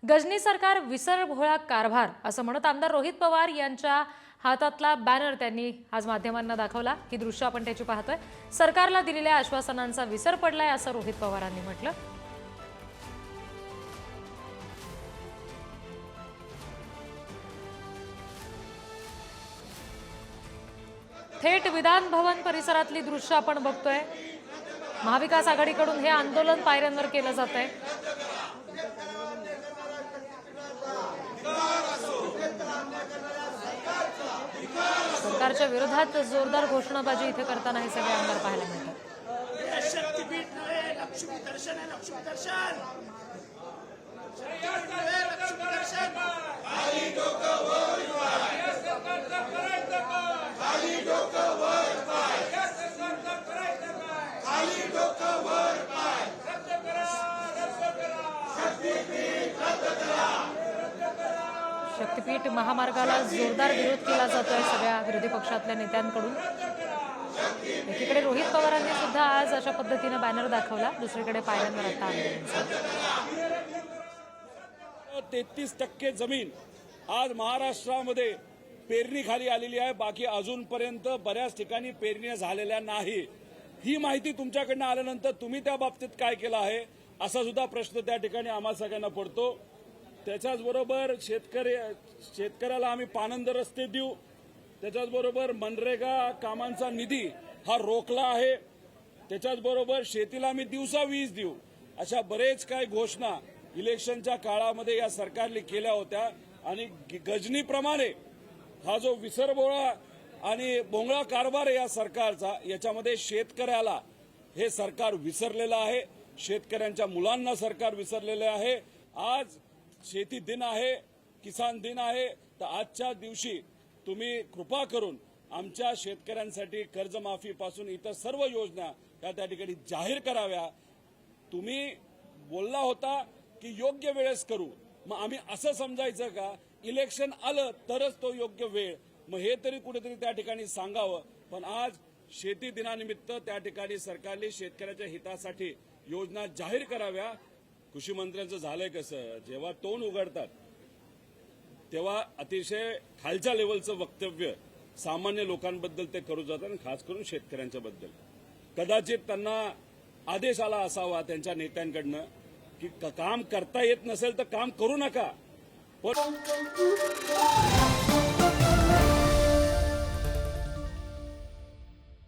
गजनी सरकार विसरभोळा कारभार असं म्हणत आमदार रोहित पवार यांच्या हातातला बॅनर त्यांनी आज माध्यमांना दाखवला। ही दृश्य आपण त्याची पाहतोय। सरकारला दिलेल्या आश्वासनांचा विसर पडलाय असं रोहित पवारांनी म्हटलं। थेट विधान भवन परिसरातली दृश्य आपण बघतोय। महाविकास आघाडीकडून हे आंदोलन पायऱ्यांवर केलं जातंय। सरकारच्या विरोधात जोरदार घोषणाबाजी इथे करताना हे सगळे आमदार पाहायला मिळतात। शक्तीपीठ महामार्गाला जोरदार विरोध केला जातोय सगळ्या विरोधी पक्षातल्या नेत्यांकडून। एकीकडे रोहित पवारांनी सुद्धा आज अशा पद्धतीने बॅनर दाखवला, दुसरीकडे पायऱ्यांवर आता आंदोलन झालं। 33% जमीन आज महाराष्ट्रामध्ये पेरणी खाली आलेली आहे। बाकी अजूनपर्यंत बऱ्याच ठिकाणी पेरणी झालेल्या नाही। ही माहिती तुमच्याकडनं आल्यानंतर तुम्ही त्या बाबतीत काय केलं आहे असा सुद्धा प्रश्न त्या ठिकाणी आम्हा सगळ्यांना पडतो। त्याच्याचबरोबर शेतकऱ्याला आम्ही पानंद रस्ते देऊ, त्याच्याचबरोबर मनरेगा कामांचा निधी हा रोखला आहे, त्याच्याचबरोबर शेतीला आम्ही दिवसा वीज देऊ, अशा बरेच काही घोषणा इलेक्शनच्या काळामध्ये या सरकारने केल्या होत्या। आणि गजनीप्रमाणे हा जो विसरभोळा आणि भोंगळा कारभार आहे या सरकारचा, याच्यामध्ये शेतकऱ्याला हे सरकार विसरलेलं आहे। शेतकऱ्यांच्या मुलांना सरकार विसरलेलं आहे। आज शेती दिन आहे, किसान दिन आहे, तर आजच्या दिवशी तुम्ही कृपा करून आमच्या शेतकऱ्यांसाठी कर्जमाफीपासून इतर सर्व योजना त्या ठिकाणी जाहीर कराव्या। तुम्ही बोलला होता की योग्य वेळेस करू, मग आम्ही असं समजायचं का इलेक्शन आलं तरच तो योग्य वेळ? मग हे तरी कुठेतरी त्या ठिकाणी सांगावं। पण आज शेती दिनानिमित्त त्या ठिकाणी सरकारने शेतकऱ्याच्या हितासाठी योजना जाहीर कराव्या। कृषी मंत्र्यांचं झालंय कसं, जेव्हा तोंड उघडतात तेव्हा अतिशय खालच्या लेवलचं वक्तव्य सामान्य लोकांबद्दल ते करू जातात, आणि खास करून शेतकऱ्यांच्या बद्दल। कदाचित त्यांना आदेश आला असावा त्यांच्या नेत्यांकडनं की काम करता येत नसेल तर काम करू नका, पण